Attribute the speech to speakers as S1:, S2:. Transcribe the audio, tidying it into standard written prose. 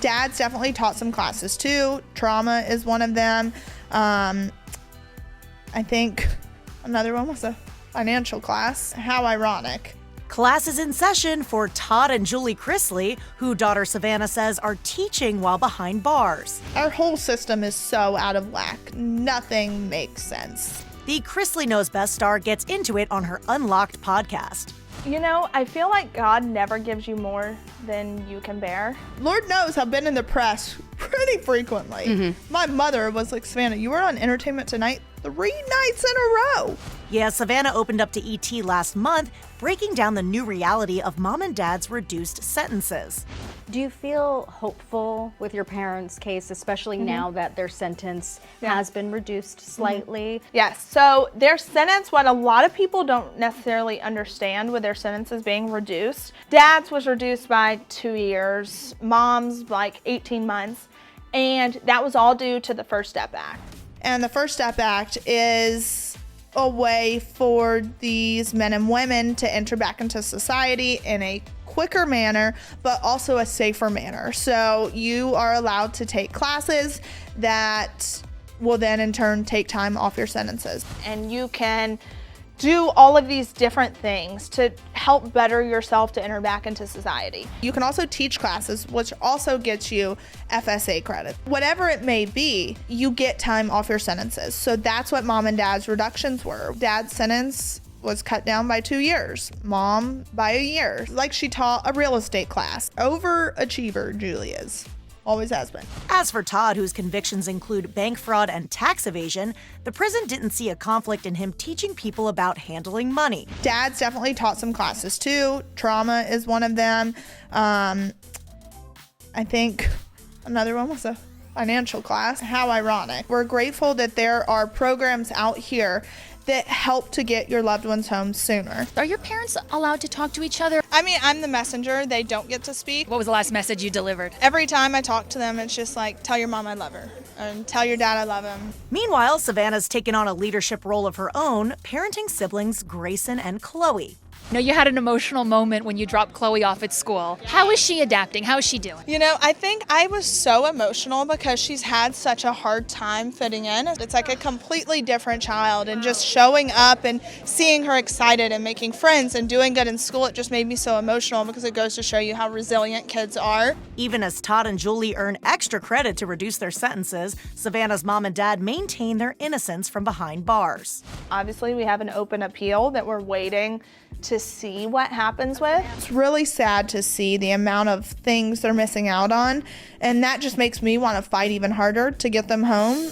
S1: Dad's definitely taught some classes too. Trauma is one of them. I think another one was a financial class. How ironic.
S2: Class is in session for Todd and Julie Chrisley, who daughter Savannah says are teaching while behind bars.
S1: Our whole system is so out of whack. Nothing makes sense.
S2: The Chrisley Knows best star gets into it on her Unlocked podcast.
S3: You know, I feel like God never gives you more than you can bear.
S1: Lord knows I've been in the press pretty frequently. My mother was like, Savannah, you were on Entertainment Tonight 3 nights in a row.
S2: Yeah, Savannah opened up to ET last month, breaking down the new reality of mom and dad's reduced sentences.
S4: Do you feel hopeful with your parents' case, especially now that their sentence has been reduced slightly?
S3: Yes, so their sentence, what a lot of people don't necessarily understand with their sentences being reduced. Dad's was reduced by 2 years, mom's like 18 months, and that was all due to the First Step Act.
S1: And the First Step Act is a way for these men and women to enter back into society in a quicker manner, but also a safer manner. So you are allowed to take classes that will then in turn take time off your sentences.
S3: And you can do all of these different things to help better yourself to enter back into society.
S1: You can also teach classes, which also gets you FSA credit. Whatever it may be, you get time off your sentences. So that's what mom and dad's reductions were. Dad's sentence was cut down by 2 years, mom by a year. Like she taught a real estate class. Overachiever, Julie is. Always has been.
S2: As for Todd, whose convictions include bank fraud and tax evasion, the prison didn't see a conflict in him teaching people about handling money.
S1: Dad's definitely taught some classes too. Trauma is one of them. I think another one was a financial class. How ironic. We're grateful that there are programs out here that help to get your loved ones home sooner.
S5: Are your parents allowed to talk to each other?
S6: I mean, I'm the messenger. They don't get to speak.
S5: What was the last message you delivered?
S6: Every time I talk to them, it's just like, tell your mom I love her, and tell your dad I love him.
S2: Meanwhile, Savannah's taken on a leadership role of her own, parenting siblings Grayson and Chloe.
S5: No, you had an emotional moment when you dropped Chloe off at school. How is she adapting? How is she doing?
S6: You know, I think I was so emotional because she's had such a hard time fitting in. It's like a completely different child, and just showing up and seeing her excited and making friends and doing good in school, it just made me so emotional because it goes to show you how resilient kids are.
S2: Even as Todd and Julie earn extra credit to reduce their sentences, Savannah's mom and dad maintain their innocence from behind bars.
S3: Obviously, we have an open appeal that we're waiting to see what happens with.
S1: It's really sad to see the amount of things they're missing out on, and that just makes me want to fight even harder to get them home.